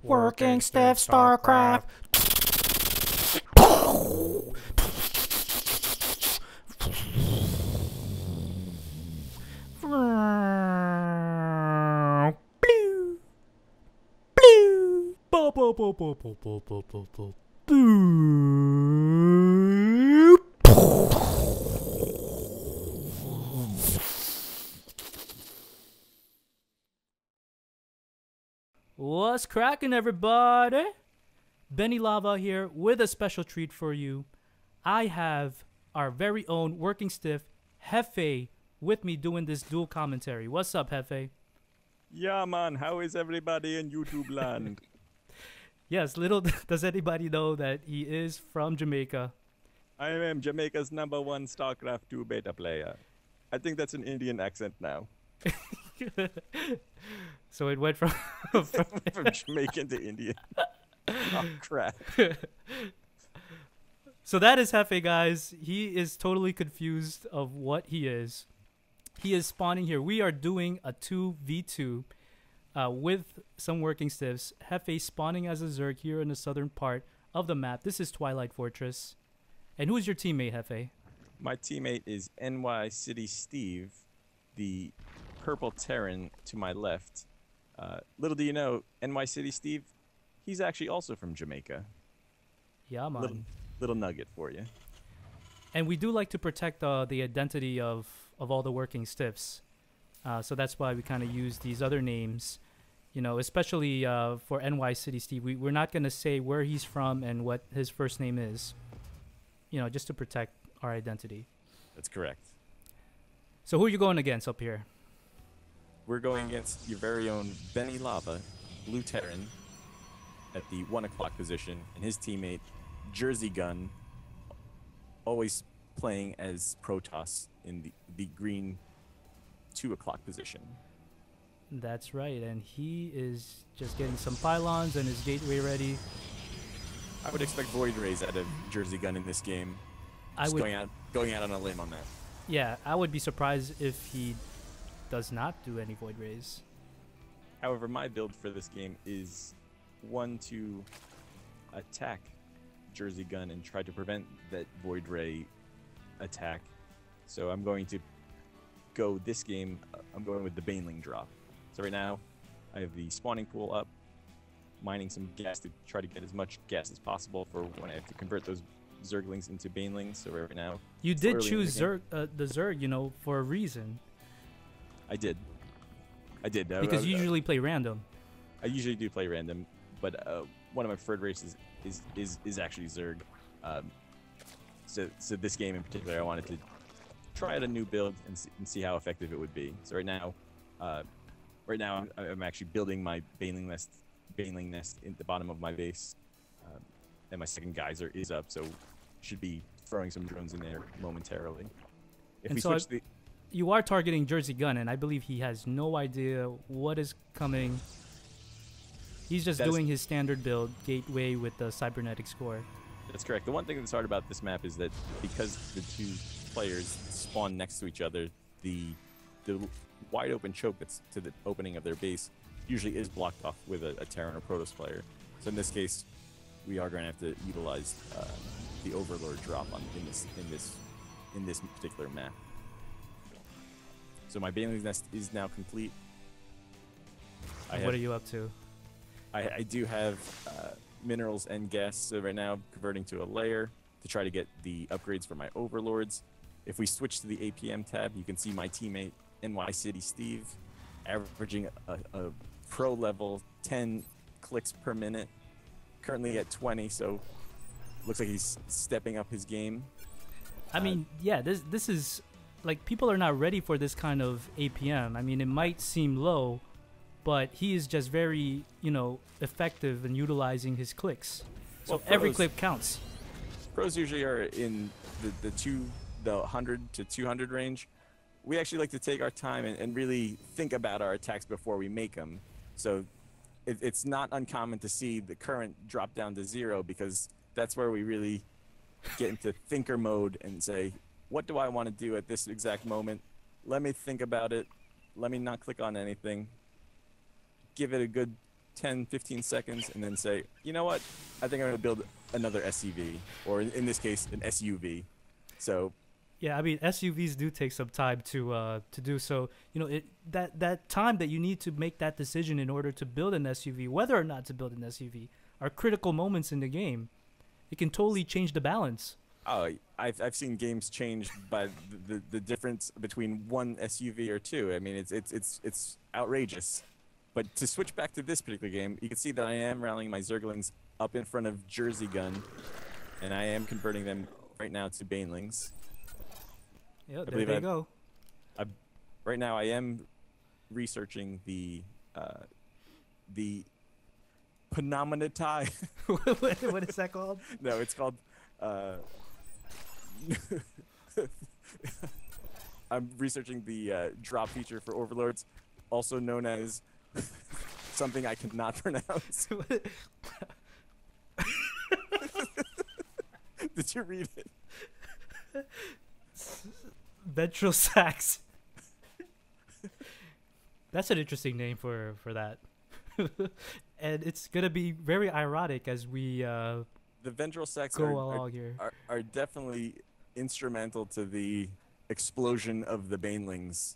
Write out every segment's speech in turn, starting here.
Working stiff Starcraft. Blue. Blue. Bo bo bo bo bo bo bo bo bo. Boo. What's cracking, everybody? BennyLava here with a special treat for you. I have our very own working stiff Jefe with me doing this dual commentary. What's up, Jefe? Yeah, man. How is everybody in YouTube land? Yes, little does anybody know that he is from Jamaica. I am Jamaica's #1 Starcraft 2 beta player. I think that's an Indian accent now. So it went from From Jamaican to Indian. Oh, crap. So that is Jefe, guys. He is totally confused of what he is. He is spawning here. We are doing a 2v2 with some working stiffs. Jefe spawning as a Zerg here in the southern part of the map. This is Twilight Fortress. And who is your teammate, Jefe? My teammate is NYCitysteve, the purple Terran to my left. Little do you know, NYCitysteve, he's actually also from Jamaica. Yeah, man. Little nugget for you. And we do like to protect the identity of all the working stiffs. So that's why we kind of use these other names, you know, especially for NYCitysteve. We're not going to say where he's from and what his first name is, you know, just to protect our identity. That's correct. So who are you going against up here? We're going against your very own BennyLava, blue Terran, at the 1 o'clock position, and his teammate, JerseyGun, always playing as Protoss in the green 2 o'clock position. That's right, and he is just getting some pylons and his gateway ready. I would expect Void Rays out of JerseyGun in this game. Going out on a limb on that. Yeah, I would be surprised if he does not do any Void Rays. However, my build for this game is one to attack JerseyGun and try to prevent that Void Ray attack. So I'm going to go this game, I'm going with the Baneling drop. So right now, I have the spawning pool up, mining some gas to try to get as much gas as possible for when I have to convert those Zerglings into Banelings. So right now, you did choose the Zerg, you know, for a reason. I did. Because you usually play random. I usually do play random, but one of my preferred races is actually Zerg. So this game in particular, I wanted to try out a new build and see how effective it would be. So right now I'm actually building my Baneling nest in the bottom of my base, and my second geyser is up, so should be throwing some drones in there momentarily. If we switch you are targeting JerseyGun, and I believe he has no idea what is coming. He's just doing his standard build, gateway with the cybernetic score. That's correct. The one thing that's hard about this map is that because the two players spawn next to each other, the wide open choke that's to the opening of their base usually is blocked off with a Terran or Protoss player. So in this case, we are going to have to utilize the Overlord drop in this particular map. So my Baneling nest is now complete. What are you up to? I do have minerals and gas, so right now I'm converting to a layer to try to get the upgrades for my Overlords. If we switch to the APM tab, you can see my teammate NYCitysteve averaging a pro level 10 clicks per minute, currently at 20, so looks like he's stepping up his game. I mean, yeah, this is like, people are not ready for this kind of APM. I mean, it might seem low, but he is just very, you know, effective in utilizing his clicks. So well, every clip counts. Pros usually are in the 100 to 200 range. We actually like to take our time and really think about our attacks before we make them. So it's not uncommon to see the current drop down to 0, because that's where we really get into thinker mode and say, what do I want to do at this exact moment? Let me think about it. Let me not click on anything. Give it a good 10, 15 seconds, and then say, you know what? I think I'm going to build another SUV, or in this case, an SUV. So Yeah, I mean SUVs do take some time to do so. You know, that time that you need to make that decision in order to build an SUV, whether or not to build an SUV, are critical moments in the game. It can totally change the balance. oh, I've seen games changed by the difference between one SUV or two. I mean, it's outrageous. But to switch back to this particular game, you can see that I am rallying my Zerglings up in front of JerseyGun, and I am converting them right now to Banelings. Yeah, there they go. Right now, I am researching the Phenomenatai. What is that called? No, it's called. I'm researching the drop feature for Overlords, also known as something I cannot pronounce. Did you read it? Ventral sacs. That's an interesting name for that. And it's gonna be very ironic as we The ventral sacs go along here. are definitely instrumental to the explosion of the Banelings.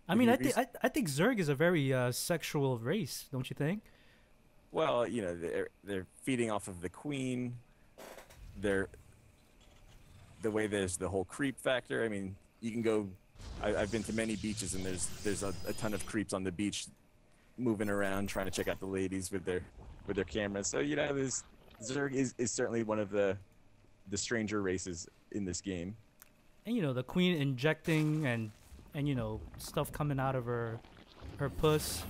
I mean, I think Zerg is a very sexual race, don't you think? Well, you know, they're feeding off of the queen. The way there's the whole creep factor. I mean, you can go. I've been to many beaches, and there's a ton of creeps on the beach, moving around trying to check out the ladies with their cameras. So you know, Zerg is certainly one of the stranger races in this game. And you know, the queen injecting and you know, stuff coming out of her puss.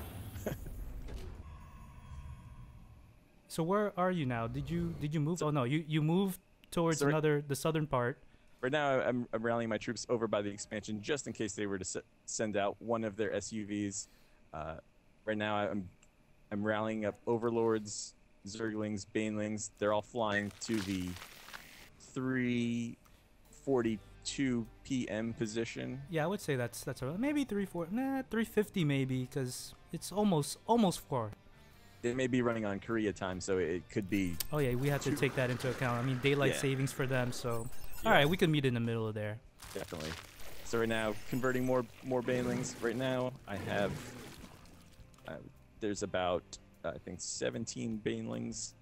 So where are you now? Did you move? Oh no, you moved towards the southern part. Right now, I'm rallying my troops over by the expansion just in case they were to send out one of their SUVs. Right now, I'm rallying up Overlords, Zerglings, Banelings. They're all flying to the 3:42 p.m. position. Yeah, I would say that's around maybe 350 maybe, because it's almost 4. It may be running on Korea time, so it could be. Oh yeah, we have to take that into account. I mean, daylight savings for them, so Yeah. all right, we can meet in the middle of there. Definitely. So right now, converting more Banelings. Right now, I have there's about I think 17 Banelings